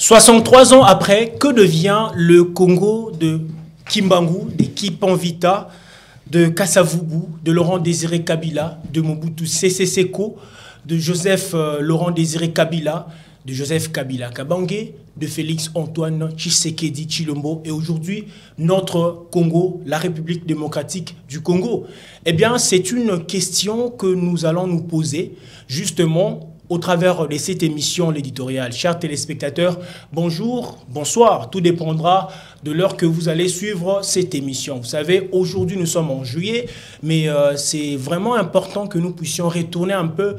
63 ans après, que devient le Congo de Kimbangu, de Kipanvita, de Kasavubu, de Laurent Désiré Kabila, de Mobutu Sese Seko, de Joseph Laurent Désiré Kabila, de Joseph Kabila Kabange, de Félix Antoine Tshisekedi Tshilombo et aujourd'hui notre Congo, la République démocratique du Congo? Eh bien, c'est une question que nous allons nous poser justement au travers de cette émission, l'éditorial. Chers téléspectateurs, bonjour, bonsoir. Tout dépendra de l'heure que vous allez suivre cette émission. Vous savez, aujourd'hui, nous sommes en juillet, mais c'est vraiment important que nous puissions retourner un peu,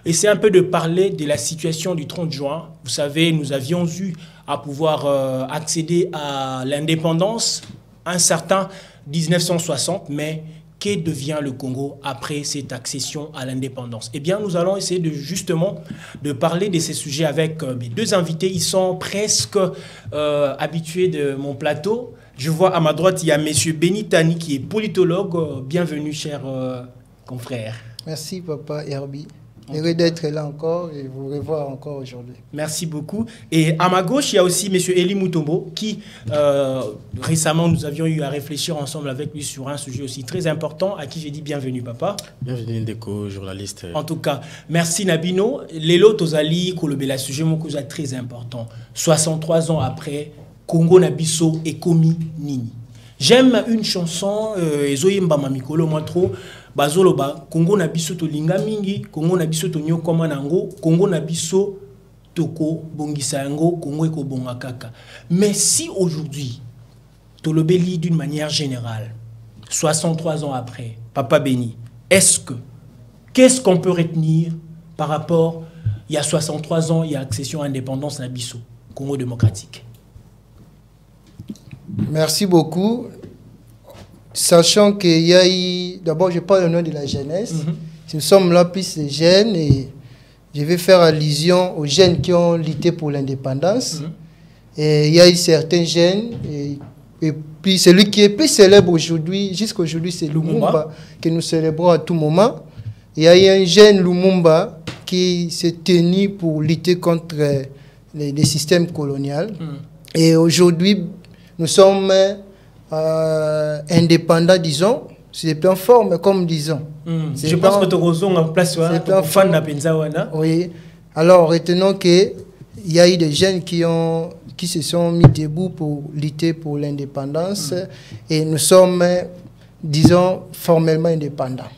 essayer un peu de parler de la situation du 30 juin. Vous savez, nous avions eu à pouvoir accéder à l'indépendance, un certain 1960, mais que devient le Congo après cette accession à l'indépendance? Eh bien, nous allons essayer justement de parler de ces sujets avec mes deux invités. Ils sont presque habitués de mon plateau. Je vois à ma droite, il y a M. Benitani qui est politologue. Bienvenue, cher confrère. Merci, Papa Herbie. Heureux d'être là encore et vous revoir encore aujourd'hui. Merci beaucoup. Et à ma gauche, il y a aussi M. Eli Mutombo qui, récemment, nous avions eu à réfléchir ensemble avec lui sur un sujet aussi très important, à qui j'ai dit bienvenue, papa. Bienvenue, Ndeko, journaliste. En tout cas, merci Nabino. Lelo Tozali, Kolobela, sujet très important. 63 ans après, Congo Nabiso et Komi Nini. J'aime une chanson, Ezoyemba Mamikolo, moi trop. Bazoloba, Congo na biso to linga mingi, Congo na biso to nyokoma nango, Congo na biso toko bongisa yango, Congo eko bonga kaka. Mais si aujourd'hui, Tolobeli d'une manière générale, 63 ans après, Papa Béni, qu'est-ce qu'on peut retenir par rapport, il y a 63 ans, il y a accession à l'indépendance na biso, Congo démocratique? Merci beaucoup. Sachant qu'il y a eu... D'abord, je parle au nom de la jeunesse. Nous sommes là plus les jeunes et je vais faire allusion aux jeunes qui ont lutté pour l'indépendance. Et il y a eu certains jeunes et puis celui qui est plus célèbre aujourd'hui, jusqu'à aujourd'hui, c'est Lumumba, que nous célébrons à tout moment. Il y a eu un jeune Lumumba qui s'est tenu pour lutter contre les systèmes coloniaux. Et aujourd'hui, nous sommes... indépendant, disons, c'est plein forme, comme disons. Je pense que tu as en place, oui. Alors, retenons qu'il y a eu des jeunes qui se sont mis debout pour lutter pour l'indépendance et nous sommes, disons, formellement indépendants.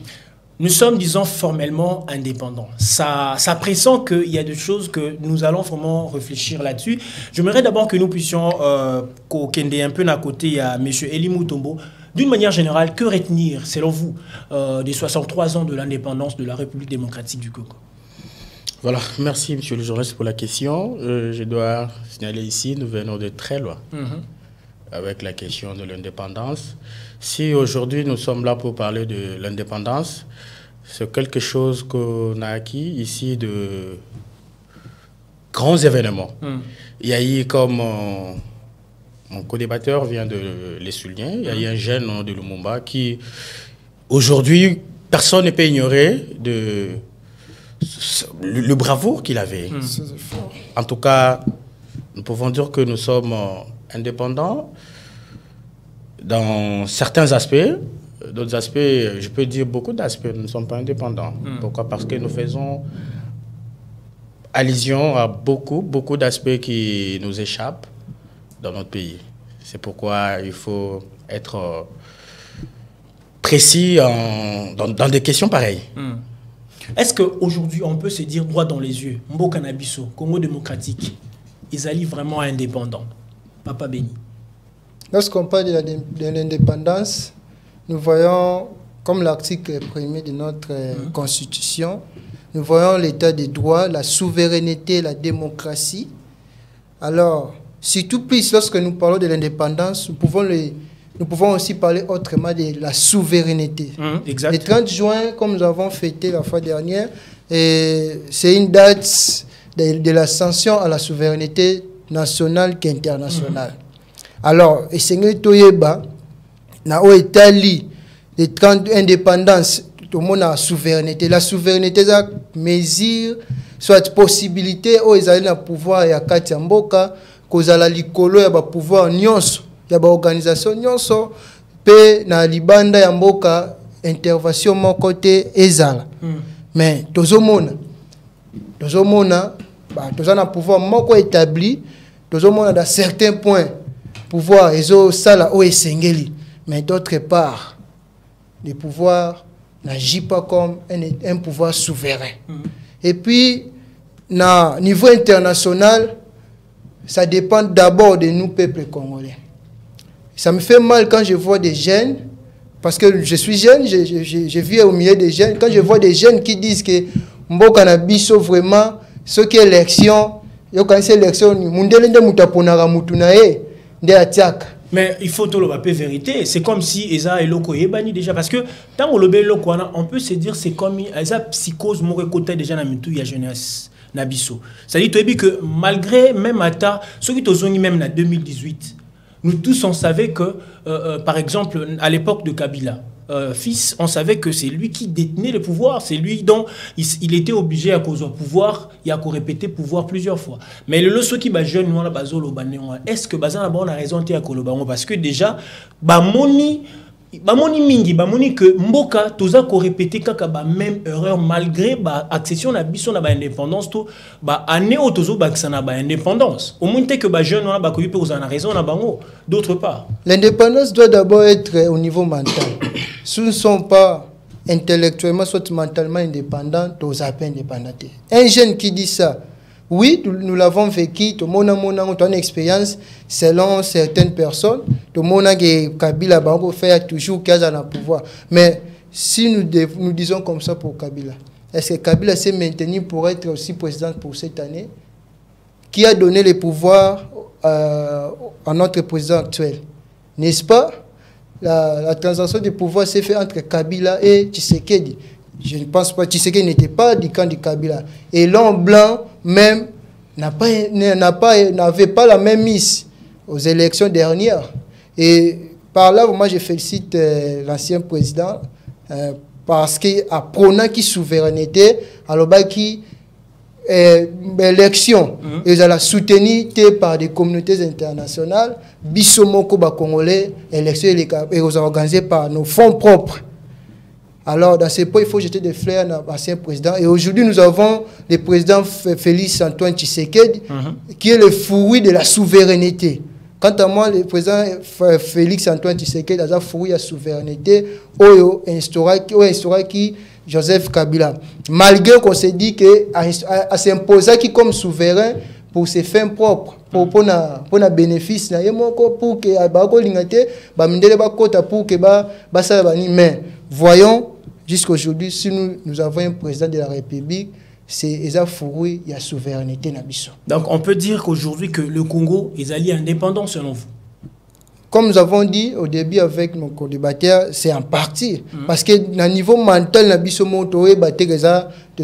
Nous sommes, disons, formellement indépendants. Ça pressent qu'il y a des choses que nous allons vraiment réfléchir là-dessus. J'aimerais d'abord que nous puissions, un peu à côté, il y a M. Eli Mutombo. D'une manière générale, que retenir, selon vous, des 63 ans de l'indépendance de la République démocratique du Congo? Voilà, merci, monsieur le journaliste, pour la question. Je dois signaler ici, nous venons de très loin avec la question de l'indépendance. Si aujourd'hui nous sommes là pour parler de l'indépendance, c'est quelque chose qu'on a acquis ici de grands événements. Il y a eu, comme mon co-débatteur vient de les souligner, il y a eu un jeune de Lumumba qui, aujourd'hui, personne ne peut ignorer le bravoure qu'il avait. En tout cas, nous pouvons dire que nous sommes indépendants dans certains aspects. D'autres aspects, je peux dire beaucoup d'aspects, nous ne sommes pas indépendants. Pourquoi? Parce que nous faisons allusion à beaucoup d'aspects qui nous échappent dans notre pays. C'est pourquoi il faut être précis dans des questions pareilles. Est-ce qu'aujourd'hui, on peut se dire droit dans les yeux, Mboka na biso, Congo démocratique, ils allaient vraiment indépendants? Papa Béni. Lorsqu'on parle de l'indépendance, nous voyons, comme l'article 1er de notre Constitution, nous voyons l'état des droits, la souveraineté, la démocratie. Alors, surtout plus lorsque nous parlons de l'indépendance, nous pouvons aussi parler autrement de la souveraineté. Exact. Le 30 juin, comme nous avons fêté la fois dernière, c'est une date de l'ascension à la souveraineté nationale qu'internationale. Alors, et c'est Toyeba, na o Italie, les 30 indépendances, tout le monde a souveraineté. La souveraineté, c'est une mesure, soit possibilité, où ils allaient pouvoir, et à Katiamboka, kozala likolo ya ba pouvoir nyonso ya ba organisation nyonso pe na libanda ya mboka intervention mon côté ezala mais tozomona tozana pouvoir moko établi tozomona dans certains points pouvoir ezo sala o esengeli mais d'autre part le pouvoir n'agit pas comme un pouvoir souverain. Et puis na niveau international ça dépend d'abord de nous peuple congolais. Ça me fait mal quand je vois des jeunes, parce que je suis jeune, je vis au milieu des jeunes. Quand je vois des jeunes qui disent que Mboka na biso vraiment, ce qui est élection, yo quand c'est élection, mundele nde mutaponara mutunae nde atiaka. Mais il faut tout le papier vérité. C'est comme si Eza et Loko est banni déjà. Parce que tant qu'on le Loko, on peut se dire c'est comme Eza psychose mon côté déjà dans le la jeunesse. Nabiso. C'est-à-dire que malgré même Ata, ceux qui ont même en 2018, nous tous on savait que, par exemple, à l'époque de Kabila, fils, on savait que c'est lui qui détenait le pouvoir, c'est lui dont il était obligé à cause du pouvoir, il a répété pouvoir plusieurs fois. Mais le ceux qui sont jeunes, est-ce que Bazan a raison parce que déjà, Bamoni mingi, bamoni que Mboka, toza ko répéter kaka ba même erreur malgré ba accession na biso na ba indépendance to ba année au tozo ba na ba indépendance. Au moins que ba jeune na ba ko yipe na raison na bango. D'autre part, l'indépendance doit d'abord être au niveau mental. Si nous ne sommes pas intellectuellement soit mentalement indépendants, toza pas indépendants. Un jeune qui dit ça, oui, nous l'avons vécu, tout le monde a une expérience selon certaines personnes. Tout le monde a Kabila Bango fait toujours qu'il y a un pouvoir. Mais si nous disons comme ça pour Kabila, est-ce que Kabila s'est maintenu pour être aussi président pour cette année? Qui a donné le pouvoir à notre président actuel? N'est-ce pas? La transaction du pouvoir s'est faite entre Kabila et Tshisekedi. Je ne pense pas, Tshisekedi n'était pas du camp du Kabila. Et l'homme blanc, même, n'avait pas la même mise aux élections dernières. Et par là, moi, je félicite l'ancien président parce qu'à prônant qui souveraineté, alors qui élection, ils ont soutenu par des communautés internationales, Bissomoko Congolais, élection et organisées par nos fonds propres. Alors, dans ce point, il faut jeter des fleurs à l'ancien président. Et aujourd'hui, nous avons le président Félix Antoine Tshisekedi, qui est le fruit de la souveraineté. Quant à moi, le président Félix Antoine Tshisekedi a le fruit de la souveraineté, Oyo instaura qui Joseph Kabila. Malgré qu'on se dit qu'à s'imposer qui comme souverain pour ses fins propres, pour na bénéfice, pour que mais voyons. Jusqu'aujourd'hui, si nous avons un président de la République, c'est fruit de la souveraineté. Donc on peut dire qu'aujourd'hui que le Congo est allié indépendant selon vous? Comme nous avons dit au début avec nos co-débatteurs, c'est en partie. Parce que au niveau mental,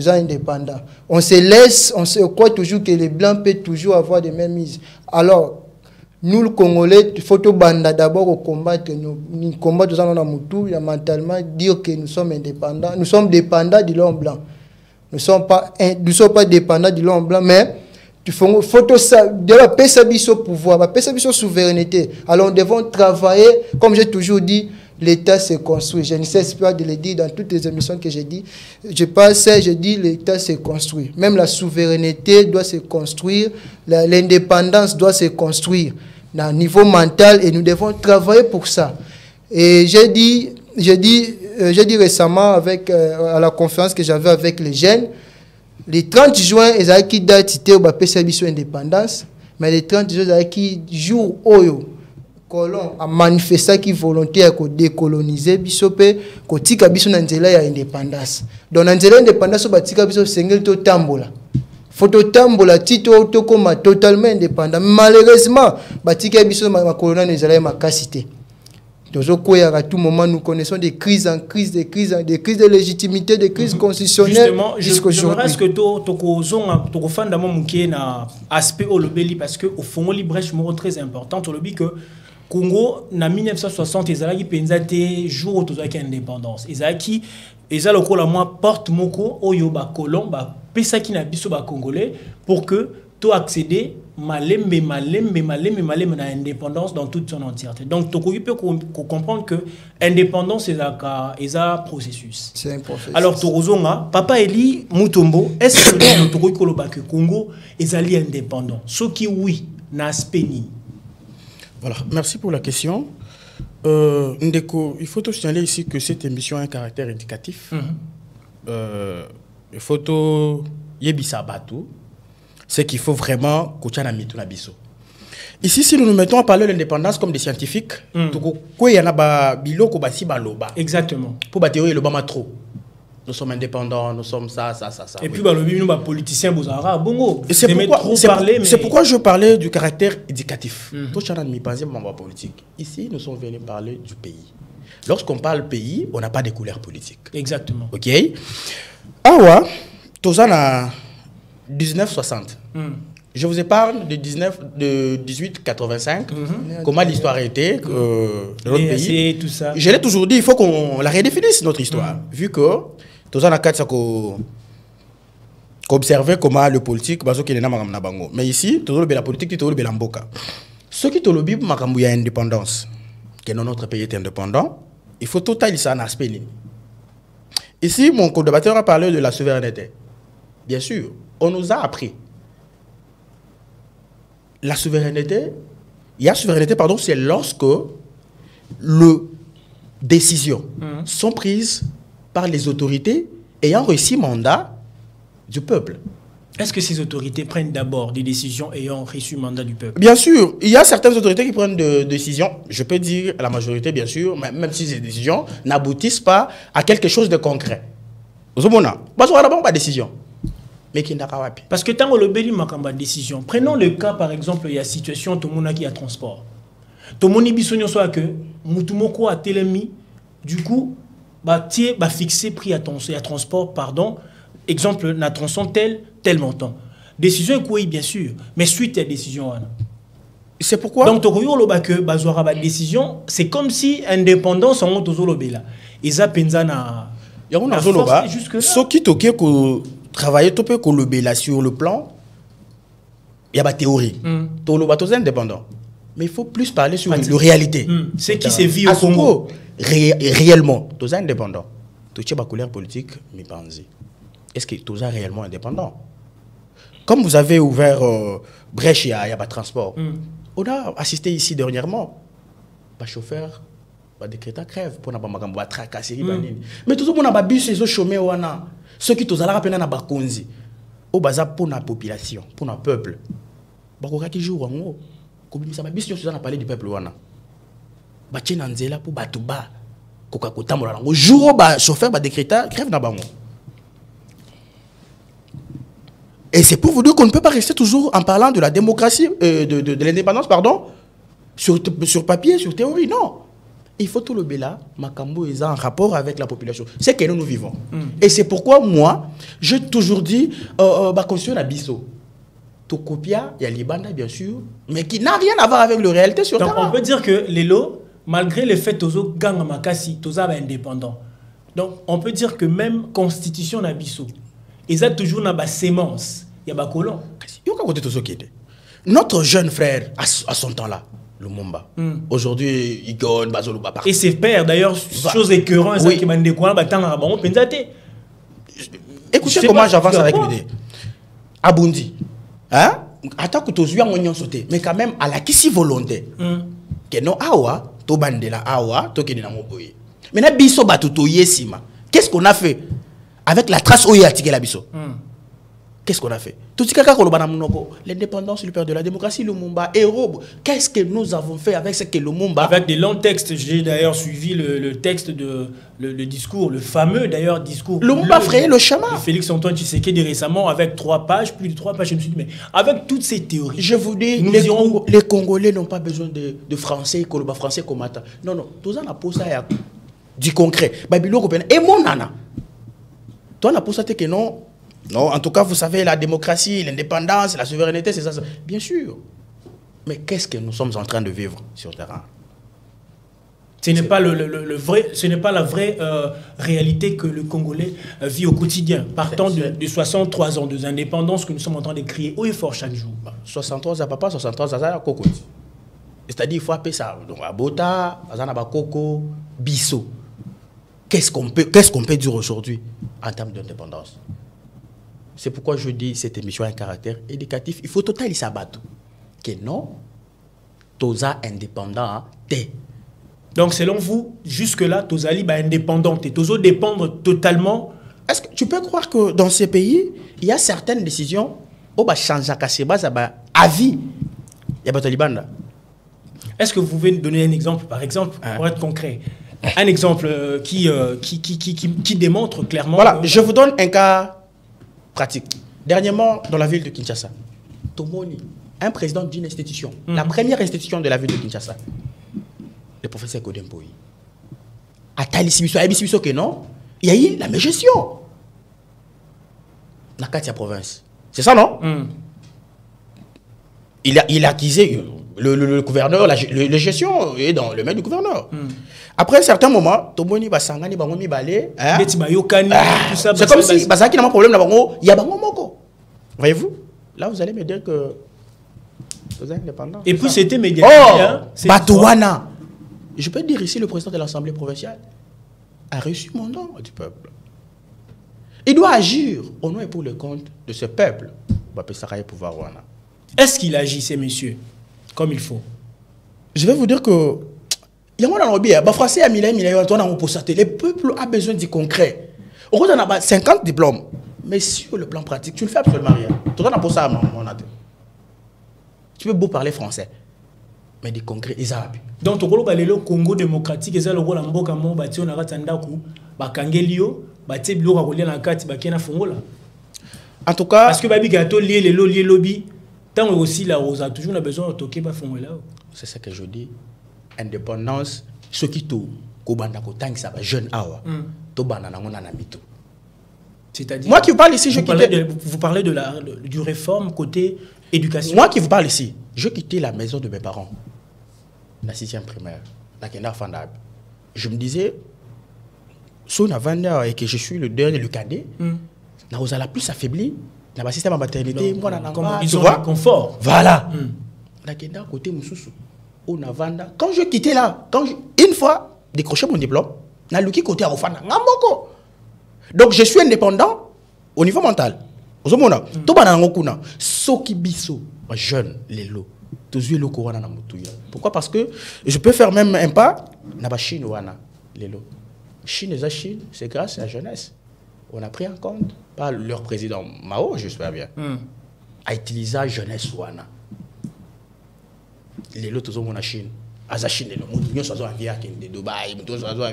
indépendant. On se laisse, on se croit toujours que les Blancs peuvent toujours avoir des mêmes mises. Alors, nous, le Congolais, il faut d'abord combattre. Nous combattons mentalement, dire que nous sommes indépendants. Nous sommes dépendants de l'homme blanc. Nous ne sommes pas dépendants de l'homme blanc, mais il faut de la paix au pouvoir, la paix souveraineté. Alors nous devons travailler, comme j'ai toujours dit, l'État se construit. Je ne cesse pas de le dire dans toutes les émissions que j'ai dit. Je dis l'État se construit. Même la souveraineté doit se construire, l'indépendance doit se construire. Au niveau mental et nous devons travailler pour ça. Et j'ai dit récemment à la conférence que j'avais avec les jeunes, le 30 juin, ils ont qui date cité au PCB indépendance, mais le 30 juin, ils ont qui jour Oyo colon a manifesté qui volonté à décoloniser bisopé ko tika biso na nzela ya indépendance. Donc na nzela indépendance ba tika biso sengel to tambola. Photo tambola tito to koma totalement indépendant. Malheureusement, batika biso ma colonna nzela ya makasité. À tout moment, nous connaissons des crises en crise, des crises de légitimité, des crises constitutionnelles. Justement, je reste que tu fan d'amont na aspect au lobby parce que au fond li brèche mot très important au lobby que Congo na 1960 ezalaki penza te jour tozaki indépendance. Ezalaki lokola moi porte moko oyo ba colon ba pesaki na biso ba congolais pour que to accéder malembe na indépendance dans toute son entièreté. Donc tu peux comprendre que indépendance est un processus. C'est un processus. Alors Torozonga, Papa Eli Mutombo, est-ce que le Congo est indépendant? Ce qui oui, n'a aspect. Voilà, merci pour la question. Ndeko, il faut te signaler ici que cette émission a un caractère indicatif. Il faut te yebisa batu, c'est qu'il faut vraiment kocha na mitu na biso. Ici, si nous nous mettons à parler de l'indépendance comme des scientifiques, exactement. Pour bâtir le bama trop. Nous sommes indépendants, nous sommes ça. Et puis, nous, politiciens, bongo. C'est pourquoi je parlais du caractère éducatif. Politique. Ici, nous sommes venus parler du pays. Lorsqu'on parle pays, on n'a pas de couleur politique. Exactement. Ok. Awa, Tozana 1960. Je vous épargne de 1885, comment l'histoire était de notre pays. Tout ça. Je l'ai toujours dit, il faut qu'on la redéfinisse, notre histoire. Vu que Tozana Katsa observer comment le politique, mais ici, la politique, c'est la mboka. Ce qui est le indépendance, que notre pays est indépendant, il faut totalement ça un aspect. Ici, mon co-débatteur a parlé de la souveraineté. Bien sûr, on nous a appris. La souveraineté, c'est lorsque les décisions sont prises par les autorités ayant reçu mandat du peuple. Est-ce que ces autorités prennent d'abord des décisions ayant reçu mandat du peuple? Bien sûr, il y a certaines autorités qui prennent des décisions, je peux dire la majorité bien sûr, même si ces décisions n'aboutissent pas à quelque chose de concret. Vous avez pas de décision. Mais qui n'a pas. Parce que tant que le béli m'a décision, prenons le cas par exemple, il y a situation tout le monde qui a transport. Tout le monde bisogno soit que mutumoko a telemi, du coup fixer prix à transport pardon, exemple na tronçon tel montant. Décision est bien sûr, mais suite à décision c'est pourquoi donc tokoyo loba que bazwara ba décision, c'est comme si indépendance en tozolo bela. Isa penza na yona zoloba so qui toke ko travailler tout peu sur le plan, il y a des théories. Tout le bateau est indépendant. Mais il faut plus parler sur la réalité. C'est qui se vit au Congo. Réellement, tout est indépendant. Tout est la couleur politique, mais pensez. Est-ce que tout est réellement indépendant? Comme vous avez ouvert brèche, il y a pas de transport. On a assisté ici dernièrement. Les chauffeurs, les décrétants crèvent pour ne pas tracasser. Mais tout le monde a bus et chômé. Ceux qui sont là pour na bakonzi au baza pour la population pour le peuple bakoka ki jour ngo ko bimisa ba biso na parler du peuple wana ba tchena nzela pour batuba koka kotambola ngo jour ba chauffeur ba décréta grève na bango. Et c'est pour vous dire qu'on ne peut pas rester toujours en parlant de la démocratie de l'indépendance pardon sur papier sur théorie non. Il faut tout le béla, Makambo est en rapport avec la population. C'est que nous vivons. Et c'est pourquoi moi, j'ai toujours dit, constitution à Bisso. Tokopia, il y a Libanda bien sûr, mais qui n'a rien à voir avec la réalité sur terrain. Donc on peut dire que les lots, malgré le fait que gang makasi, toza indépendant. Donc on peut dire que même constitution na Bisso, ils ont toujours na sémence, il y a ba colon. Notre jeune frère à son temps là. Lumumba. Aujourd'hui, il gagne Bazoluba partout. Et ses pères, d'ailleurs, chose écœurante, oui. Qui m'a dit quoi, écoutez comment j'avance avec l'idée. Abundi, hein? Attends que tu sois en sauté, mais quand même à la qui volonté. Que non awa, to bandela awa, to kene na moboye. Maintenant biso batuto yesima. Qu'est-ce qu'on a fait avec la trace oya tike la biso? Qu'est-ce qu'on a fait? Tout ce l'indépendance, le père de la démocratie, Lumumba, héros. Qu'est-ce que nous avons fait avec ce que Lumumba? Avec des longs textes, j'ai d'ailleurs suivi le texte de le discours, le fameux d'ailleurs discours. Lumumba frayait le chemin. Félix Antoine Tshisekedi récemment avec 3 pages, plus de 3 pages. Je me suis dit, mais avec toutes ces théories. Je vous dis, les Congolais n'ont pas besoin de français, français comme ça. Non, non, tout ça n'a pas ça du concret. Et mon nana. Toi, n'a pas ça que non. Non, en tout cas, vous savez, la démocratie, l'indépendance, la souveraineté, c'est ça. Bien sûr. Mais qu'est-ce que nous sommes en train de vivre sur le terrain? Ce n'est pas ce n'est pas la vraie réalité que le Congolais vit au quotidien. Partant de 63 ans d'indépendance que nous sommes en train de crier haut et fort chaque jour. 63 ans, papa, 63 ans, ça Coco. C'est-à-dire, il faut appeler ça. Donc, à Bota, à Coco, Bisso. Qu'est-ce qu'on peut dire aujourd'hui en termes d'indépendance? C'est pourquoi je dis cette émission a un caractère éducatif. Il faut totalement s'abattre. Que non, Toza indépendant, t'es. Donc, selon vous, jusque-là, Tozali est indépendant. Tozo dépendre totalement. Est-ce que tu peux croire que dans ces pays, il y a certaines décisions où on change à vie? Il y a pas de Taliban. Est-ce que vous pouvez nous donner un exemple, par exemple, pour être concret? Un exemple qui démontre clairement... Voilà, je vous donne un cas pratique. Dernièrement, dans la ville de Kinshasa, Tomoni, un président d'une institution, la première institution de la ville de Kinshasa, le professeur Kodemboyi, a Talisimiso que non, il y a eu la même gestion. Dans la province. C'est ça, non? Il a accusé le gouverneur, la gestion est dans le main du gouverneur. Après un certain moment, Tomoni va sangani bangomi balé. C'est comme si Basaki n'a pas de problème là-bas. Il y a bango moko. Voyez-vous? Là, vous allez me dire que vous êtes indépendant. Et puis c'était médiatisé. Oh, Batouana. Je peux dire ici, le président de l'Assemblée provinciale a reçu mon nom du peuple. Il doit agir au nom et pour le compte de ce peuple. Est-ce qu'il agit, ces messieurs, comme il faut? Je vais vous dire que il y a un français à le peuple a besoin du concret. On a 50 diplômes, mais sur le plan pratique, tu ne fais absolument rien. Tu peux beau parler français, mais du concret, ils ont. Donc, le Congo démocratique, ils ont le Mboka Mo, Batio, Naratandaku, Bakangelio, Batiblo, Rolien, Kati, Bakena Fongola. En tout cas, parce que Babi Gato, lié les lobby, tant aussi la Rosa, toujours on a besoin de toquer Bafongola. C'est ce que je dis. Indépendance, ce qui tout, Kobanda Kotang, ça va jeune awa, to banana on a mito. C'est-à-dire. Moi qui vous parle ici, vous parlez du réforme côté éducation. Moi qui vous parle ici, je quittais la maison de mes parents, la 6e primaire, la Kenda Fandab. Je me disais, si on a 20 ans et que je suis le dernier, le cadet, vous allez plus affaibli dans le système de maternité. Ils ont le confort. Voilà. La Kenda côté Moussoussou. On a 20 ans. Quand je quittais là, une fois décroché mon diplôme, na luki côté Arofana, ngamboko. Donc je suis indépendant au niveau mental. Ozomona, to bana ngokuna, soki biso, jeune lelo, tozu le corona na mutuya. Pourquoi? Parce que je peux faire même un pas na ba Chine wana lelo. Chine c'est grâce à la jeunesse. On a pris en compte par leur président Mao, j'espère bien, a utilisé la jeunesse wana. Les lots sont en Chine.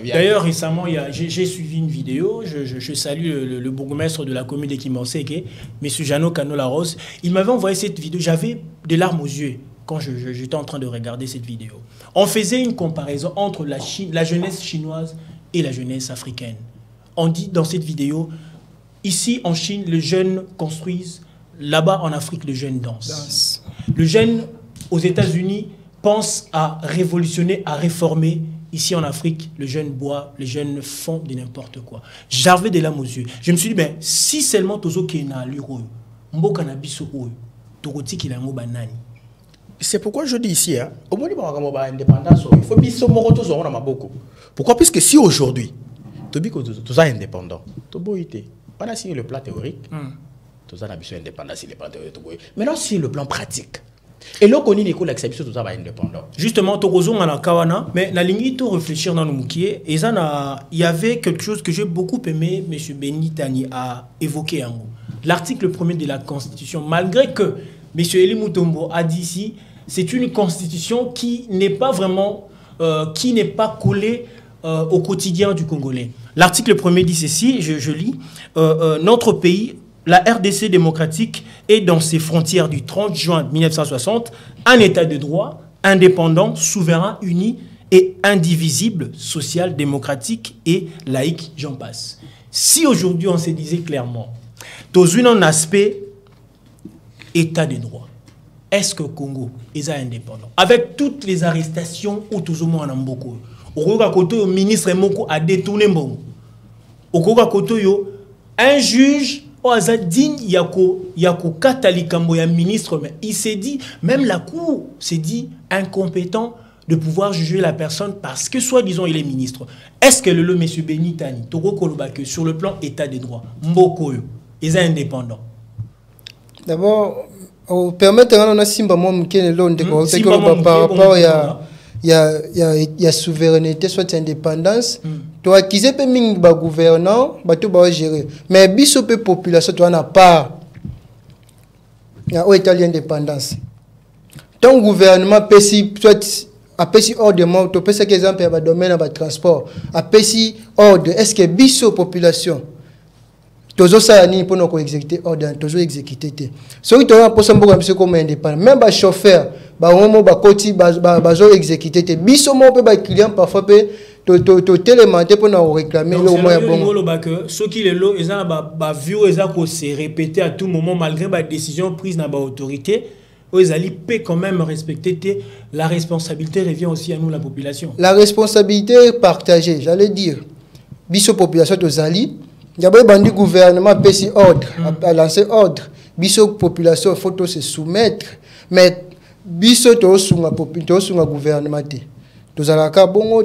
D'ailleurs, récemment, j'ai suivi une vidéo. Je salue le bourgmestre de la commune de Kimanseke, M. Jano Cano-Larose. Il m'avait envoyé cette vidéo. J'avais des larmes aux yeux quand j'étais en train de regarder cette vidéo. On faisait une comparaison entre la jeunesse chinoise et la jeunesse africaine. On dit dans cette vidéo, ici en Chine, les jeunes construisent. Là-bas, en Afrique, les jeunes dansent. Le jeune aux États-Unis pense à révolutionner, à réformer. Ici en Afrique, les jeunes boivent, les jeunes font de n'importe quoi. J'avais des larmes aux yeux. Je me suis dit, ben, si seulement Tozo Kena l'euro, Mboka na biso oyo, Togoti ki la banani. C'est pourquoi je dis ici, au moins indépendance, il faut biso moko tozo na maboko. Pourquoi? Puisque si aujourd'hui, Tobiko Tozo est indépendant, Tobo ité, on a signé le plan théorique, Tozo na biso indépendant si le plan théorique. Maintenant, si le plan pratique. Et là, on a l'acceptation de tout ça indépendant. Justement, Togozo on a kawana, mais na lingi to réfléchir dans nos moukier, et ça il y avait quelque chose que j'ai beaucoup aimé, M. Benitani a évoqué en gros. L'article 1er de la Constitution, malgré que M. Eli Mutombo a dit ici, c'est une Constitution qui n'est pas vraiment, qui n'est pas collée au quotidien du Congolais. L'article 1er dit ceci, je lis, notre pays, la RDC démocratique est dans ses frontières du 30 juin 1960 un État de droit, indépendant, souverain, uni et indivisible, social, démocratique et laïque, j'en passe. Si aujourd'hui on se disait clairement, dans un aspect État de droit, est-ce que le Congo est indépendant? Avec toutes les arrestations où tout le monde en a beaucoup. okoka koto ministre moko a détourné mbongo okoka koto yo un juge oaza digne yako kata likambo ya ministre, mais il s'est dit, même la cour s'est dit incompétent de pouvoir juger la personne parce que soi-disant il est ministre. Est-ce que le monsieur Benitani Toko Kolobake sur le plan état des droits mboko yo ils sont indépendants? D'abord permettre à nous simba mo mkene lo ndeko par rapport ya souveraineté soit indépendance to acquiser pe mingi ba gouvernant ba to ba gérer mais biso pe population to na part ya o état l'indépendance ton gouvernement peut si soit apesi ordre mo to pesa que exemple ya ba domaine ba transport apesi ordre est-ce que biso population tozo ça ni pour nous exécuter ordre tozo exécuter te so ki to na posa mboko biso comme indépendant même ba chauffeur ba homo ba koti ba zo exécuter te biso mo pe ba client parfois pe to télémenté pour nous réclamer le moins bon ceux qui les lots ils ont ba view ils ont se répéter à tout moment malgré ba décision prise na ba autorité ils allaient quand même respecter la responsabilité revient aussi à nous la population. La responsabilité est partagée, j'allais dire biso population to zali d'abord bandi gouvernement pesi ordre à lancer ordre biso population faut se soumettre mais biso to sunga gouvernement te tozalaka bongo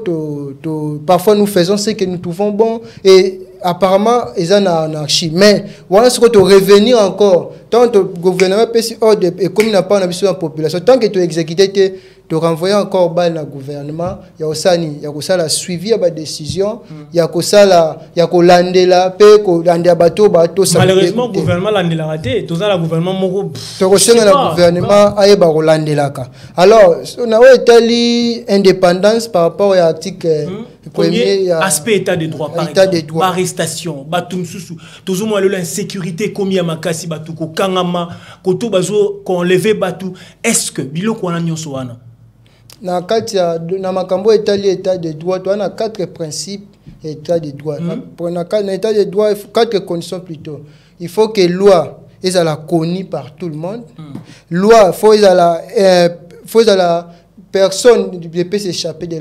parfois nous faisons ce que nous trouvons bon et apparemment ils en anarchie mais voilà ce que tu revenir encore tant que le gouvernement pesi ordre et comme il n'a pas biso la population tant que tu exécuter tu renvoyer encore bas le gouvernement il y a aussi la suivi à la décision il y a landela pe ko landela bato malheureusement gouvernement landela raté tout ça le gouvernement moko to ko senga le gouvernement aye ba landelaka alors on a établi indépendance par rapport à l'article premier aspect état de droit par exemple arrestation batumsusu toujours moi l'insécurité komi ya makasi batuko kangama koto bazo ko enlever batu est-ce que biloko wana nyonso wana na kati ya na makambo état de droit tu as quatre principes état de droit pour na état de droit quatre conditions plutôt il faut que loi est la connue par tout le monde loi faut la personne ne peut s'échapper de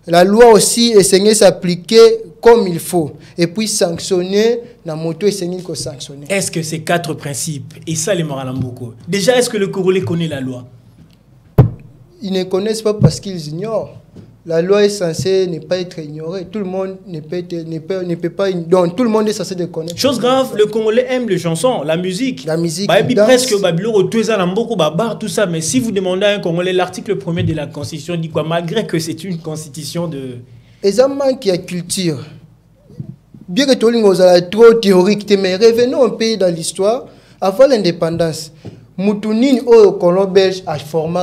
la loi aussi est s'appliquer comme il faut et puis sanctionner na moto est ko sanctionner. Est-ce que ces quatre principes et ça les Moralamboko déjà est-ce que le Congolais connaît la loi? Ils ne connaissent pas parce qu'ils ignorent. La loi est censée ne pas être ignorée. Tout le monde ne peut pas. Donc tout le monde est censé de connaître. Chose grave, le Congolais aime les chansons, la musique. La musique. Presque tout ça. Mais si vous demandez à un Congolais, l'article 1er de la Constitution dit quoi? Malgré que c'est une constitution de. Exactement qui a culture. Bien que tout le monde soit trop théorique, mais revenons un peu dans l'histoire. Avant l'indépendance, Moutounine au colon belge a formé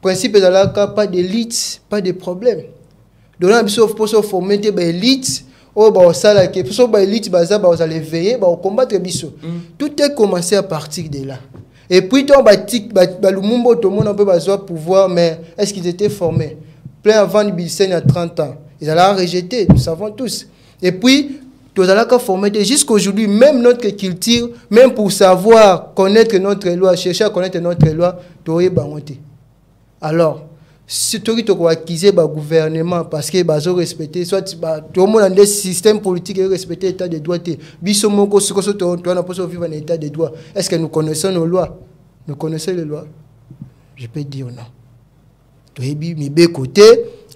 principe de la pas d'élite, pas de problème. Donc là, il faut se former des élites, ou bah ça là, que pour ça élite, bah ça, bah vous allez veiller, bah combattre biso. Tout est commencé à partir de là. Et puis ton batik, bah le mumbo tout le monde peut besoin pouvoir, mais est-ce qu'ils étaient formés? Plein avant le Bilsen à 30 ans, ils allaient rejeter, nous savons tous. Et puis nous allons former jusqu'aujourd'hui, même notre culture, même pour savoir connaître notre loi, chercher à connaître notre loi, tu es bangoté. Alors, si tu as acquis le gouvernement parce que tu respecté, soit tout le monde a des systèmes politiques et respecter l'état de droit. Bisomoko, ce que tu as vivre en état de droit. Est-ce que nous connaissons nos lois? Nous connaissons les lois? Je peux dire non. Tu as mis de côté.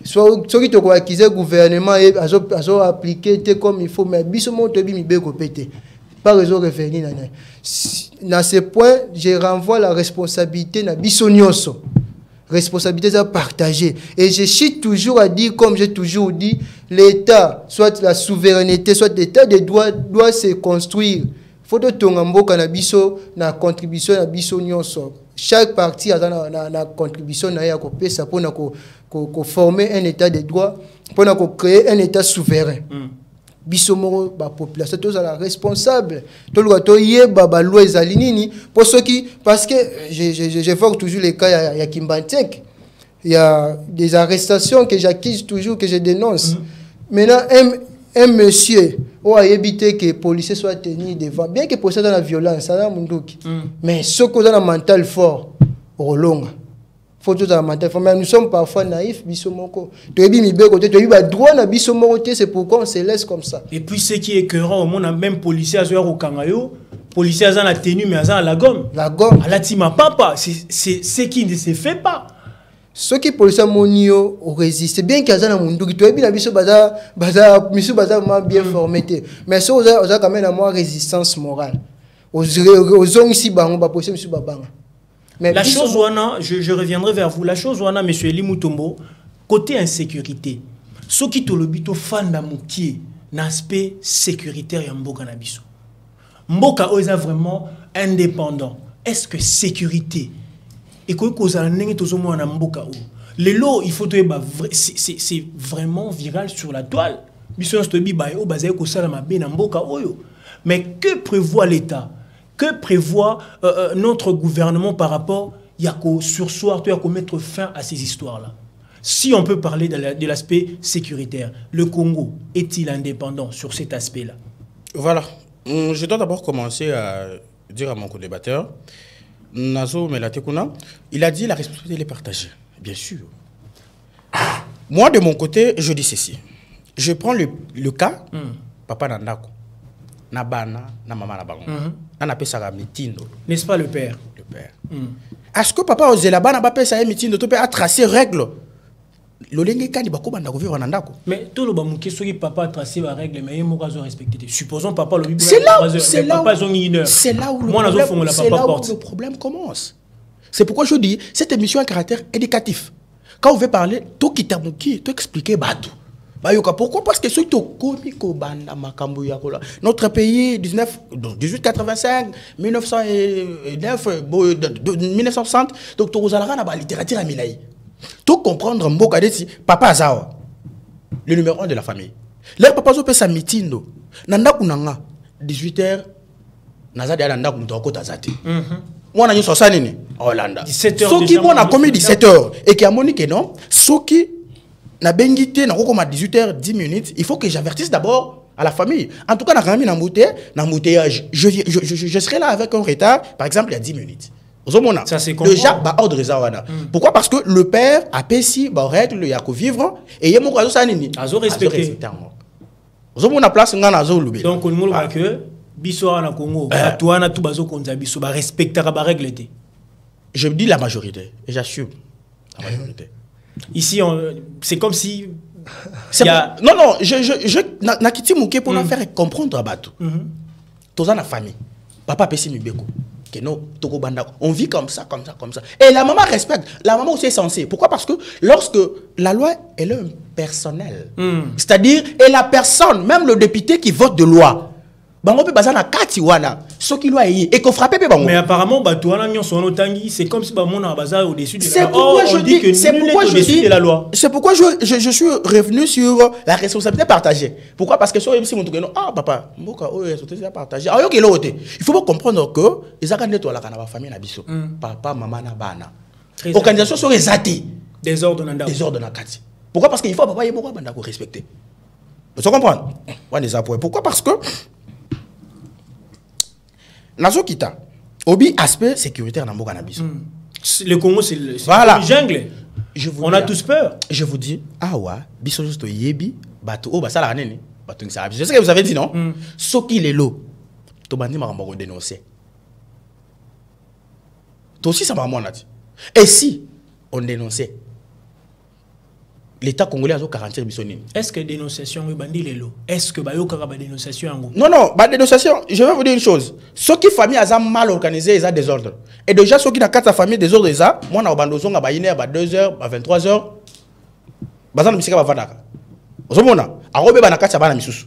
Soit ceux qui ont acquis le gouvernement et ont appliqué comme il faut, mais bisomoko, tu as mis de côté. Pas raison de revenir. Dans ce point, je renvoie la responsabilité à bisonioso. Responsabilité à partager. Et je chie toujours à dire, comme j'ai toujours dit, l'État, soit la souveraineté, soit l'État de droit, doit se construire. Il faut que tu aies une contribution à bisonioso. Chaque parti a une contribution pour former un État de droit, pour créer un État souverain. Bisomoro ba population tous la responsable to lo yeba ba loi ezalinini pour ceux qui parce que j'évoque toujours les cas il y a Kimbantek il y a des arrestations que j'accuse toujours que je dénonce maintenant un monsieur ou a évité que les policiers soient tenus devant bien que pour ça dans la violence ça munduki mais ce qu'on a un mental fort au long faut tout mais nous sommes parfois naïfs, bisomoko. Tu as dit tu as droit na bisomoko, c'est pourquoi on se laisse comme ça. Et puis ce qui est écœurant au monde, même policiers à au Kangayo, policiers à la tenue mais à la gomme. La gomme. À la tima papa, c'est ce qui ne se fait pas. Ceux qui policiers monio résistent, c'est bien qu'il y a un monde qui est bien bien formé, mais ça on a quand même une résistance morale. Aux hommes ici bango ba policiers monsieur babanga. La chose ouana, je reviendrai vers vous. La chose ouana, monsieur Eli Mutombo, côté insécurité, ce qui te le bito fan d'amour l'aspect sécuritaire ya mboka na biso. Mboka oza vraiment indépendant. Est-ce que sécurité et quoi cause à n'engue tozo mo na mboka o. Les lots, il faut c'est vraiment viral sur la toile. Biso on se bi ba o bazaye ko sala mabe na mboka oyo. Mais que prévoit l'État? Que prévoit notre gouvernement par rapport à sursoir, à mettre fin à ces histoires-là? Si on peut parler de l'aspect sécuritaire, le Congo est-il indépendant sur cet aspect-là? Voilà. Je dois d'abord commencer à dire à mon co-débatteur, Nazo Melatekuna, il a dit la responsabilité est partagée. Bien sûr. Moi, de mon côté, je dis ceci. Je prends le cas, Papa Nandako. Na bana, na maman na bango. Na na pesa mitindo. N'est-ce pas le père? Le père. Est-ce que papa ose la bana ba pesa mitindo to peut a tracé règle? Lolenge kani bako banda ko vivre na ndako. Mais tout le bamuki soki papa a tracé la règle mais mo kazo respecter. Supposons papa le c'est là où le problème commence. C'est pourquoi je dis cette émission a un caractère éducatif. Quand on veut parler, to kitamuki, to expliquer batou. Pourquoi? Parce que notre pays, 1885, 1909, 1960, donc tu as la littérature à Milaï. Tout comprendre, papa Azawa, le numéro 1 de la famille. Là, papa Zo peut sa mitindo. Nanda kunanga, 18h, Nazadi Alanda Kuntoko Tazati. Moi, on a eu 60 ans en Hollande. 17h. Ce qui a commis 17h et qui a moniqué non, ce qui na bengité na comme à 18h 10 minutes, il faut que j'avertisse d'abord à la famille. En tout cas, je serai là avec un retard, par exemple, il y a 10 minutes. Ça c'est déjà ordre zawana. Pourquoi? Parce que le père a payé ba règle ya ko vivre et yemo ko ça nini. Azo respecter. Ozomona place ngana azo lubé. Donc on nous que biso na Congo, toi na tout bazo konza biso ba respecter ba règle té. Je dis la majorité et j'assume la majorité. Ici, c'est comme si... Non, je quitté mon pour nous faire comprendre à Batou. Tous en la famille. Papa Pessi Mibeko. On vit comme ça. Et la maman respecte. La maman aussi est censée. Pourquoi? Parce que lorsque la loi elle est personnelle, c'est-à-dire, et la personne, même le député qui vote de loi, et qu'on frappe. Mais apparemment, c'est comme si on a bazar au-dessus de la loi. C'est pourquoi je suis revenu sur la responsabilité partagée. Pourquoi? Parce que si on dit ah papa, il faut pas comprendre que les organisateurs de la famille papa, maman, bana. Organisation sont exatées. Désordre na kati. Pourquoi? Parce qu'il faut papa et respecter. Vous comprenez? Pourquoi? Parce que Nazo Kita, obi aspect sécuritaire dans Mboka Nabiso. Le Congo, c'est le jungle. On a tous peur. Je vous dis, awa, biso juste yebi, bato o basala nene, bato ngisa. Je sais que vous avez dit non. Soki lelo, to bandi makambo ko dénoncer. To aussi ça m'a dit. Et si on dénonçait, l'État congolais a 40 bisonines. Est-ce que dénonciation est bandi lelo? Est-ce que bayo kaka ba dénonciation? Non, ba dénonciation, je vais vous dire une chose. Ceux qui famille a mal organisé, ils ont des ordres. Et déjà ceux qui dans quatre famille des ordres, ils ont moi na bando zonga ba 1h, ba 2h, ba 23h. Bazana misika ba vanaka. Ozomona, a robeba na kata bana misusu.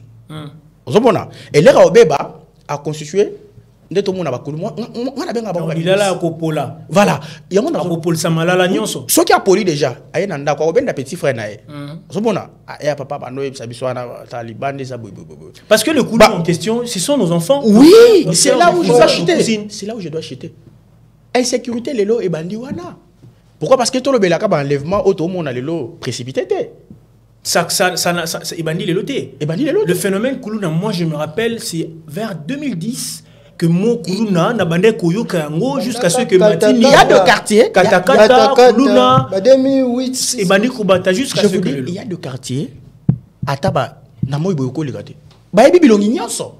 Ozomona, et l'air a obeba a constitué il a là kopola. Voilà. Il y a kopol samalala nyonso. Ce qui a poli déjà, aye nanda ko ben petit frère nae. Zobona, ya papa bando biswana taliban des abou. Parce que le coup en question, ce sont nos enfants. Oui, c'est là où je dois acheter. C'est là où je dois acheter. Insécurité lelo et bandi wana. Pourquoi? Parce que tout le belaka ba enlèvement auto mon lelo précipité. Ça le phénomène Koulouna, moi je me rappelle, c'est vers 2010. que Mokuluna na bande koyoka yango jusqu'à ce que Matini. Il y a deux quartiers. Katakata, Kuluna. 2008. Et bande Kubata jusqu'à ce que. Il y a deux quartiers. Ataba, na moi boyoko ligate. Ba ebi bilongi nyonso.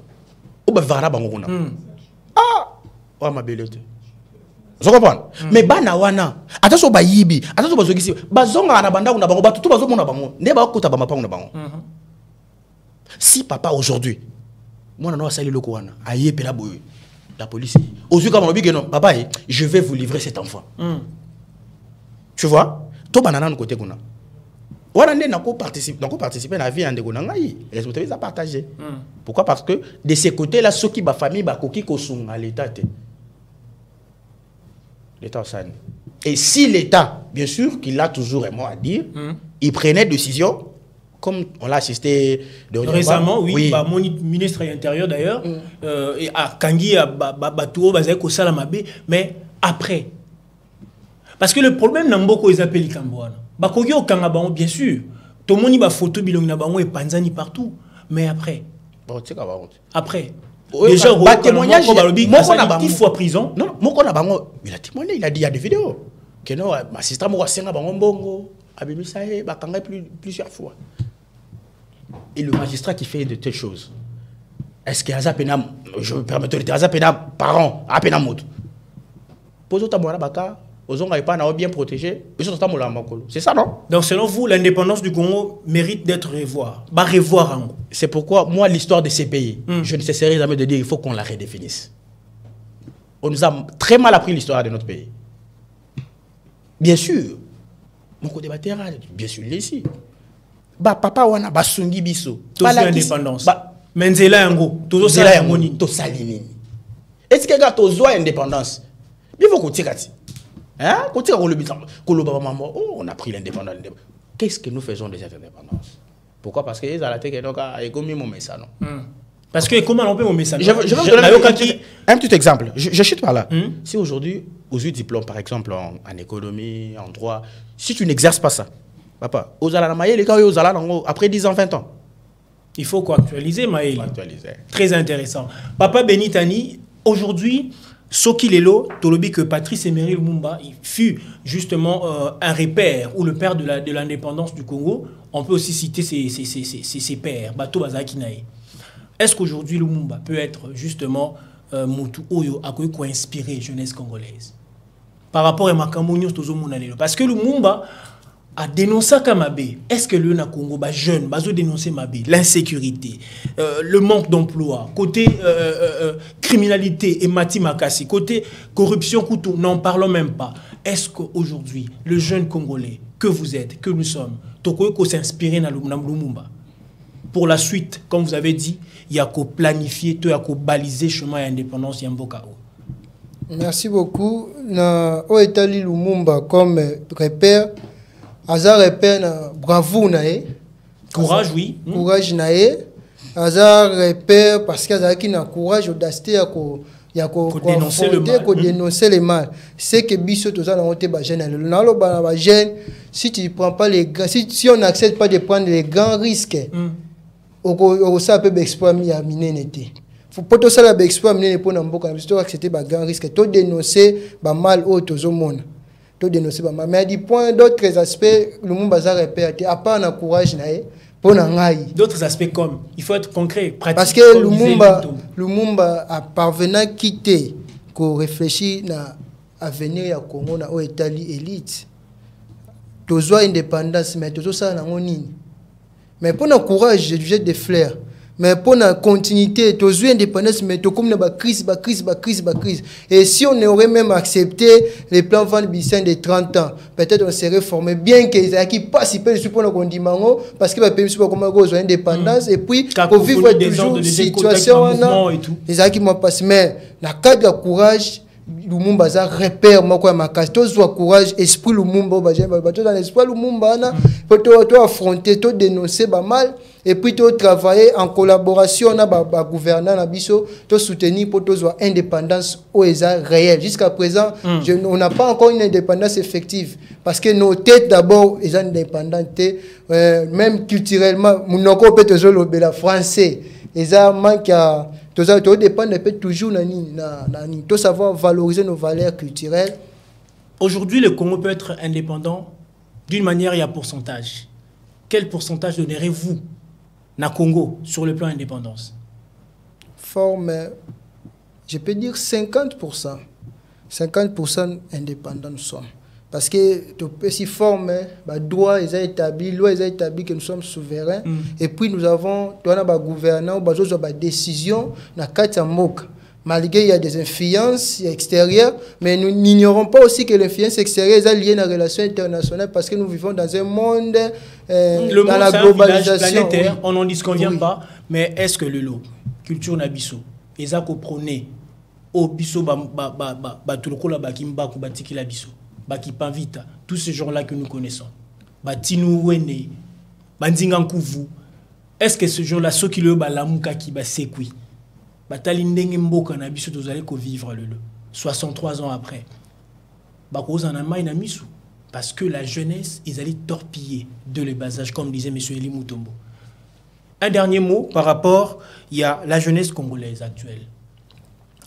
O ba vara bango kuna. Ah, wa mabelete. Vous comprenez? Mais bana wana, attention ba yibi, attention bazogisi, bazonga na banda na bango, ba tutu bazomona bango. Ne ba kota ba mapango na bango. Si papa aujourd'hui, moi na sali loko wana, aye pela boye. La police. Aujourd'hui comme on dit que non, papa, je vais vous livrer cet enfant. Tu vois? To banana no côté kuna. Wana ne na ko participer à la vie en de kuna ngai, les autorités à partager. Pourquoi? Parce que de ces côtés-là, ceux qui ba famille ba koki ko sunga l'état. L'État Osane. Et si l'État, bien sûr, qu'il a toujours un mot à dire, il prenait décision, comme on l'a assisté récemment, oui. Bah, mon ministre de l'Intérieur d'ailleurs, à Kangi, à Batouo, mais après. Parce que le problème, c'est que les appels Kambouana. Bien sûr, tout le monde a photo et Panzani partout. Mais après. Après. Déjà, le témoignage, il faut à prison. Non, il a témoigné, il a dit il y a des vidéos. Que non, ma sister m'a dit bongo, abimisaye, bakanga plusieurs fois. Et le magistrat qui fait de telles choses, est-ce qu'il y a un je me permets de dire, un parent, un pénam mot. Poso tamora baka, ozonga pas na bien protégé, c'est ça non? Donc selon vous, l'indépendance du Congo mérite d'être revoir. C'est pourquoi moi l'histoire de ces pays, je ne cesserai jamais de dire il faut qu'on la redéfinisse. On nous a très mal appris l'histoire de notre pays. Bien sûr, mon côté débatteur, bien sûr, il est ici. Bah papa wana basungi biso. Tout l'indépendance. Menzela yango, tout ça yango to salini. Est-ce que gars tozo indépendance? Bien faut qu'on tire hein? Quand on a pris l'indépendance. Qu'est-ce que nous faisons de cette indépendance? Pourquoi? Parce que les alatés qui ont mis mon message. Parce que comment on peut mon message? Je vais vous donner un petit exemple. Je chute par là. Si aujourd'hui, aux yeux diplômes, par exemple, en économie, en droit, si tu n'exerces pas ça, papa, après 10 ans, 20 ans. Il faut actualiser, Maël. Très intéressant. Papa Benitani, aujourd'hui, Soki Lelo, Tolobi que Patrice Emery Lumumba, il fut justement un repère ou le père de l'indépendance du Congo. On peut aussi citer ses pères, Bato Bazakinaï. Est-ce qu'aujourd'hui Lumumba peut être justement Moutou Oyo a quoi inspirer jeunesse congolaise par rapport à Makamounios Tozo Mounalelo? Parce que Lumumba a dénoncé Kamabé. Est-ce que le Congo ba jeune bazo dénoncer Mabé, l'insécurité, le manque d'emploi, côté criminalité et Mati Makasi, côté corruption Koutou, n'en parlons même pas. Est-ce qu'aujourd'hui le jeune Congolais que vous êtes, que nous sommes, Toko s'inspirer dans Lumumba pour la suite, comme vous avez dit, il y a qu'à planifier, il y a qu'à baliser chemin à l'indépendance Yambokao. Merci beaucoup. Na Oetali Lumumba comme repère. Azar repère na bravo nae. Courage, oui. Courage nae. Azar repère parce qu'il y a qui na courage, audacité ya ko dénoncer le mal. Dénoncer le mal. C'est que biso to za na ote ba jeune. Na lo ba jeune, si tu prends pas les grands, si on n'accepte pas de prendre les grands risques, au ça peut exploit mi a minenete. Faut pas tout ça la exploit minene pour na mboka, parce que accepter ba grands risques, to dénoncer ba mal au tozo mona. To dénoncer ba mal. Mais il y a des points d'autres aspects le monde bazar repère à part na courage nae pour na ngai. D'autres aspects comme il faut être concret, pratique. Parce que Lumumba a parvenu quitter qu'on réfléchit na avenir ya Congo na o Italie élite. Tozo indépendance mais tozo ça na ngonini. Mais pour le courage, je jette des fleurs. Mais pour la continuité, tozo indépendance mais to comme na crise. Et si on aurait même accepté les plans Van Bisson de 30 ans, peut-être on serait formé bien que les qui participent sur le condimango parce que va permis pas comment go indépendance et puis pour vivre toujours situation les qui m'ont passé mais la cadre de courage Lumumba za repère moko ya makasi tozwa courage esprit Lumumba bato dans l'espoir Lumumba na to affronter to dénoncer ba mal et puis to travailler en collaboration na ba gouvernant na biso to soutenir pour tozwa indépendance au eza réel jusqu'à présent on n'a pas encore une indépendance effective parce que nos têtes d'abord eza indépendantes même culturellement munoko peut tozolo bela français eza manque Tout ça dépend toujours de savoir valoriser nos valeurs culturelles. Aujourd'hui, le Congo peut être indépendant. D'une manière, il y a pourcentage. Quel pourcentage donnerez-vous na Congo sur le plan indépendance? Forme, je peux dire 50%. 50% indépendants nous sommes. Parce que si forme, droit est établi, loi est établie que nous sommes souverains. Et puis nous avons un gouvernant, des décisions dans quatre mots. Malgré il y a des influences extérieures, mais nous n'ignorons pas aussi que l'influence extérieure est liée à la relation internationale parce que nous vivons dans un monde dans la globalisation. Planétaire, oui. On n'en disconvient pas, mais est-ce que le lot, culture nabiso, et ça qu'on prônait, au biso, tous ces gens-là que nous connaissons, est-ce que ce jour-là, ceux qui le balamuka qui ba sekui, batalindenge mboka na biso tozali ko vivre le 63 ans après, parce que la jeunesse, ils allaient torpiller de le bas âge, comme disait M. Eli Mutombo. Un dernier mot par rapport, il y a la jeunesse congolaise actuelle.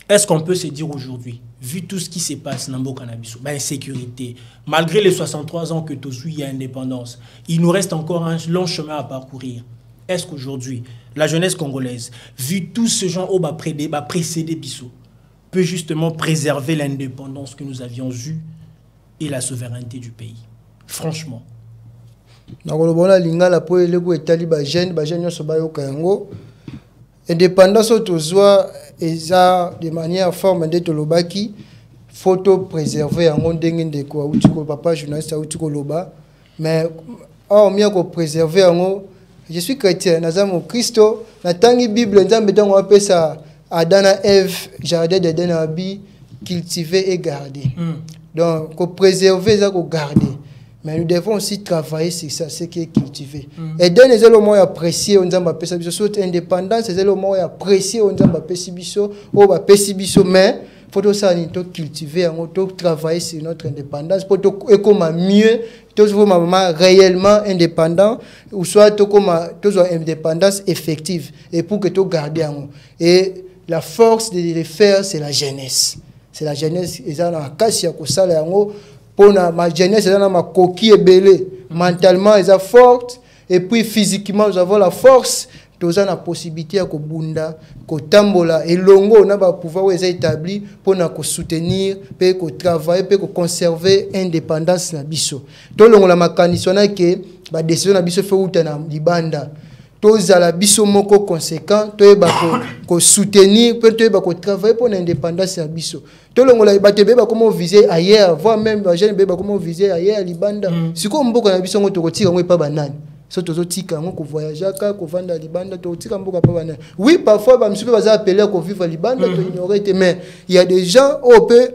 Est-ce qu'on peut se dire aujourd'hui, vu tout ce qui se passe dans le cannabis, insécurité, malgré les 63 ans que il y a indépendance, il nous reste encore un long chemin à parcourir. Est-ce qu'aujourd'hui, la jeunesse congolaise, vu tout ce genre au précédé Bissot, peut justement préserver l'indépendance que nous avions eue et la souveraineté du pays? Franchement. Indépendance de manière forme de Tolobaki, photo préserver en de quoi papa journaliste loba, mais préserver en je suis chrétien, nazamo Christo, natangi Bible nzambe donc on appelle ça Adana Ève, jardin d'Éden abi cultiver et garder. Donc qu'on préserver ça qu'on garder. Mais nous devons aussi travailler sur ça, ce qui est cultivé. Et dans les éléments appréciés, on a appelé ça indépendance, les éléments appréciés, on a appelé ça, mais il faut ça cultiver, on doit travailler sur notre indépendance pour être mieux, réellement indépendant, ou soit indépendance effective, et pour que tu gardes. Et la force de le faire, c'est la jeunesse. C'est la jeunesse, et ça, dans la casse, il y a pour ma jeunesse, ma coquille est belée. Mentalement, elle est forte. Et puis, physiquement, nous avons la force. Nous avons la possibilité de bunda, de tambola. Et longo, on a le pouvoir établi pour nous soutenir, pour travailler, pour conserver l'indépendance de biso. Tout le monde a conditionné que la décision de biso fait où dans libanda. Tous à la biso moko conséquent, pour soutenir, pour travailler pour l'indépendance de biso. Tout le monde a comment viser ailleurs, voire même les jeunes comment viser ailleurs libanda. Si comme beaucoup na biso ngo tokotira ngo pas banane. So tozotika ngo ko voyager ka ko vanda libanda tokotika mboka pas banane. Oui, parfois ba msupe baza appeler ko vivre libanda to ignorer mais il y a des gens au peu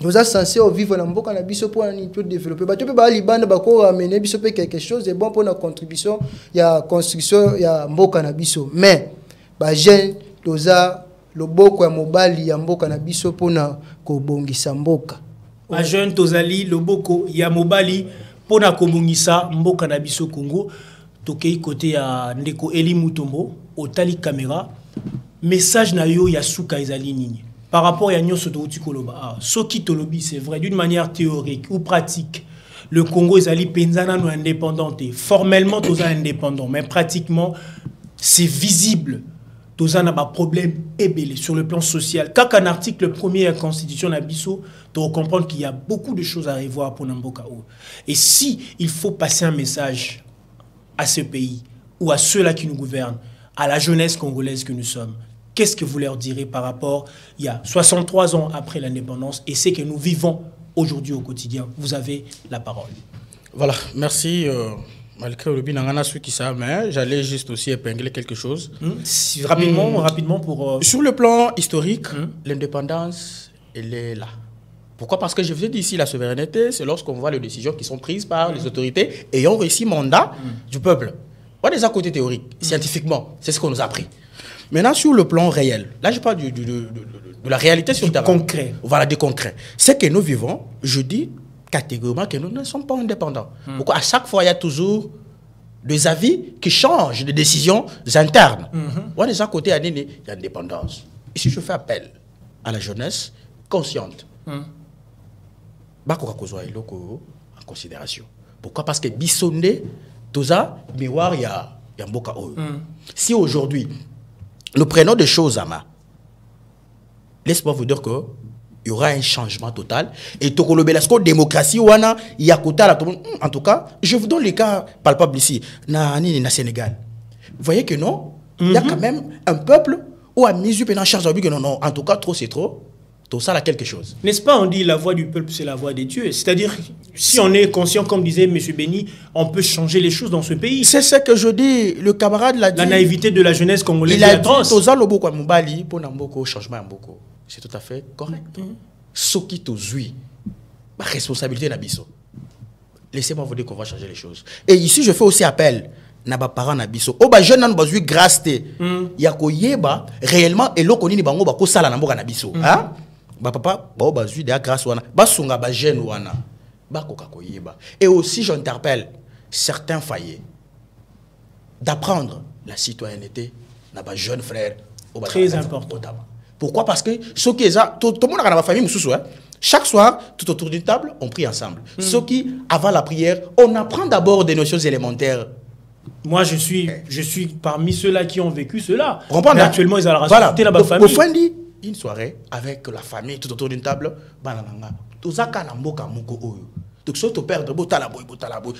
nous sommes censés vivre dans mboka na biso pour développer. Ba to pe ba libanda ba ko amener biso pe quelque chose de bon pour notre contribution, il y a construction, il y a mboka na biso. Mais ba jeune toza loboko ya mobali ya mboka na biso pona ko bongisa mboka. Ba jeune tozali loboko ya mobali pona ko bongisa mboka na biso Congo. Tokei côté ya ndeko Eli Mutombo otali caméra message na yo ya suka ezali nini par rapport à nyoso to utikoloba soki tolobi c'est vrai d'une manière théorique ou pratique le Congo ezali penzana no indépendante formellement tous indépendants mais pratiquement c'est visible tous a un problème ébélé sur le plan social quand un article premier de la constitution na biso tu comprendre qu'il y a beaucoup de choses à revoir pour Namboka et si il faut passer un message à ce pays ou à ceux-là qui nous gouvernent, à la jeunesse congolaise que nous sommes, qu'est-ce que vous leur direz par rapport, il y a 63 ans après l'indépendance et c'est que nous vivons aujourd'hui au quotidien? Vous avez la parole. Voilà, merci. Malgré le binangana ceux qui savent, mais j'allais juste aussi épingler quelque chose. Rapidement pour... Sur le plan historique, l'indépendance, elle est là. Pourquoi? Parce que je vous ai dit ici, la souveraineté, c'est lorsqu'on voit les décisions qui sont prises par les autorités ayant réussi mandat du peuple. Pas des à côté théorique, scientifiquement, c'est ce qu'on nous a appris. Maintenant, sur le plan réel, là je parle de la réalité sur le terrain. Concret. Voilà, du concret. C'est que nous vivons, je dis catégoriquement que nous ne sommes pas indépendants. Pourquoi? À chaque fois, il y a toujours des avis qui changent de décisions internes. On est à côté, il y a indépendance. Ici, je fais appel à la jeunesse consciente. En considération. Pourquoi? Parce que Bissonde, tout ça, miroir, il y a un beau chaos. Si aujourd'hui, nous prenons des choses à main, laisse-moi vous dire qu'il y aura un changement total. Et la démocratie, il y a en tout cas, je vous donne les cas palpables ici, na Sénégal. Vous voyez que non, il y a quand même un peuple où à mesure pendant charge que non, en tout cas, trop c'est trop. Tout ça, là, quelque chose. N'est-ce pas, on dit la voix du peuple, c'est la voix des dieux. C'est-à-dire, si on est conscient, comme disait M. Béni, on peut changer les choses dans ce pays. C'est ce que je dis. Le camarade l'a dit. La naïveté de la jeunesse congolaise. Il a dit, changement c'est tout à fait correct. Ce qui te suit, ma responsabilité nabiso. Laissez-moi vous dire qu'on va changer les choses. Et ici, je fais aussi appel. Naba parents nabiso. Oh bah jeune nan bazui grâce te. Yako yeba réellement et l'oko ni bango bako sala namboka nabiso. Hein? Ba papa ba bazui de grâce wana. Ba sunga ba jeune wana. Ba koka koyeba. Et aussi j'interpelle certains foyers d'apprendre la citoyenneté naba jeune frère. Très important. Pourquoi? Parce que ceux qui tout le monde a ma famille mususu, hein? Chaque soir, tout autour d'une table, on prie ensemble. Ceux qui, avant la prière, on apprend d'abord des notions élémentaires. Moi, je suis parmi ceux-là qui ont vécu cela. Mais actuellement, ils ont la responsabilité dans ma famille. Au fond, une soirée avec la famille, tout autour d'une table,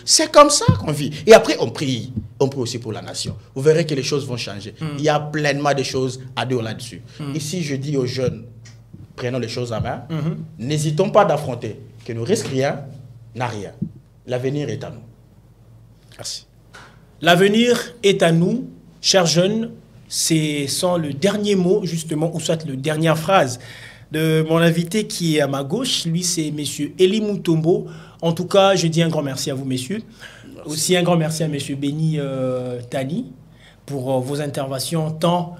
c'est comme ça qu'on vit. Et après, on prie. On prie aussi pour la nation. Vous verrez que les choses vont changer. Il y a pleinement de choses à dire là-dessus. Ici, je dis aux jeunes, prenons les choses en main. N'hésitons pas d'affronter. Que ne risque rien, n'a rien. L'avenir est à nous. Merci. L'avenir est à nous, chers jeunes. C'est sans le dernier mot, justement, ou soit la dernière phrase de mon invité qui est à ma gauche. Lui, c'est M. Eli Mutombo. En tout cas, je dis un grand merci à vous, messieurs. Merci. Aussi un grand merci à M. Béni Tani pour vos interventions tant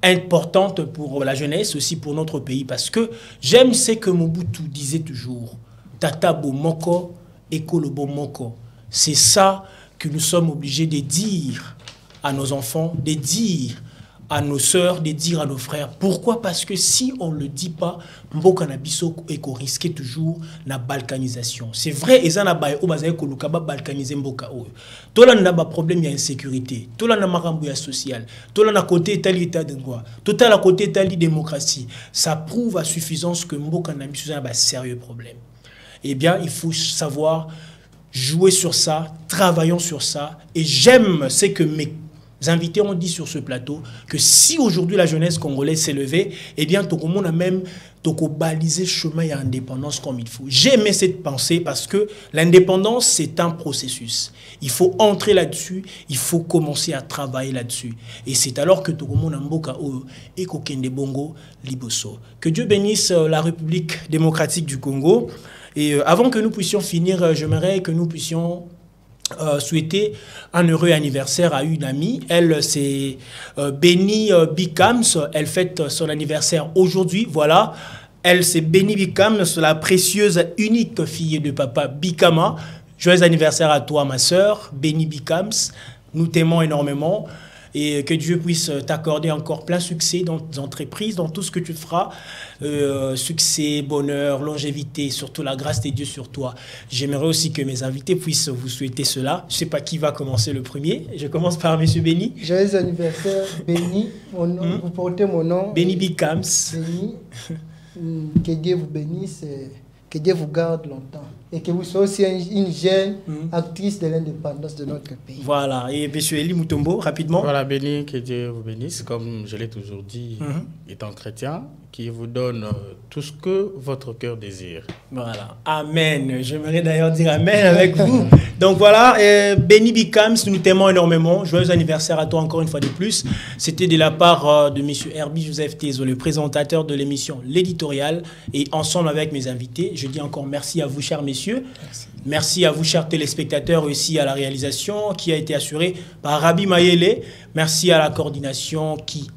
importantes pour la jeunesse, aussi pour notre pays. Parce que j'aime ce que Mobutu disait toujours. Tata Bomoko, Ekolo Bomoko. C'est ça que nous sommes obligés de dire à nos enfants, de dire à nos sœurs, de dire à nos frères. Pourquoi? Parce que si on ne le dit pas, Mboka na biso eko risquer toujours la balkanisation. C'est vrai, et na baye o bazaye ko lukaba balkaniser Mboka o. Tola na ba problème ya insécurité, tola na marambo ya social, tola na côté état de droit, total à côté état démocratie. Ça prouve à suffisance que Mboka na biso na ba sérieux problème. Eh bien, il faut savoir jouer sur ça, travaillons sur ça. Et j'aime ce que mes invités ont dit sur ce plateau, que si aujourd'hui la jeunesse congolaise s'est levée, eh bien, tout le monde a même balisé le chemin à l'indépendance comme il faut. J'ai aimé cette pensée parce que l'indépendance, c'est un processus. Il faut entrer là-dessus, il faut commencer à travailler là-dessus. Et c'est alors que tout le monde a mboka et kokende bongo liboso. Que Dieu bénisse la République démocratique du Congo. Et avant que nous puissions finir, j'aimerais que nous puissions souhaiter un heureux anniversaire à une amie. Elle, c'est Béni Bikams. Elle fête son anniversaire aujourd'hui. Voilà. Elle, c'est Béni Bikams, la précieuse, unique fille de papa Bikama. Joyeux anniversaire à toi, ma sœur, Béni Bikams. Nous t'aimons énormément. Et que Dieu puisse t'accorder encore plein succès dans tes entreprises, dans tout ce que tu feras. Succès, bonheur, longévité, surtout la grâce de Dieu sur toi. J'aimerais aussi que mes invités puissent vous souhaiter cela. Je ne sais pas qui va commencer le premier. Je commence par M. Béni. Joyeux anniversaire, Béni. Vous portez mon nom. Béni Bikams. Béni. Que Dieu vous bénisse. Que Dieu vous garde longtemps. Et que vous soyez aussi une jeune actrice de l'indépendance de notre pays. Voilà. Et M. Eli Mutombo, rapidement. Voilà, béni, que Dieu vous bénisse. Comme je l'ai toujours dit, étant chrétien, qui vous donne tout ce que votre cœur désire. Voilà. Amen. J'aimerais d'ailleurs dire Amen avec vous. Donc voilà, Béni Bikams, nous t'aimons énormément. Joyeux anniversaire à toi encore une fois de plus. C'était de la part de M. Herbie Joseph Tezo, le présentateur de l'émission L'éditorial. Et ensemble avec mes invités, je dis encore merci à vous, chers messieurs. Merci. Merci à vous, chers téléspectateurs, aussi à la réalisation qui a été assurée par Rabi Mayele. Merci à la coordination qui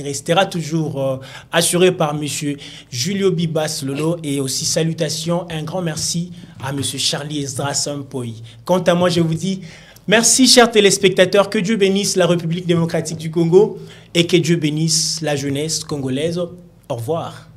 restera toujours assurée par M. Julio Bibas Lolo. Et aussi salutations, un grand merci à M. Charlie Esdras Sampoy. Quant à moi, je vous dis Merci, chers téléspectateurs. Que Dieu bénisse la République démocratique du Congo et que Dieu bénisse la jeunesse congolaise. Au revoir.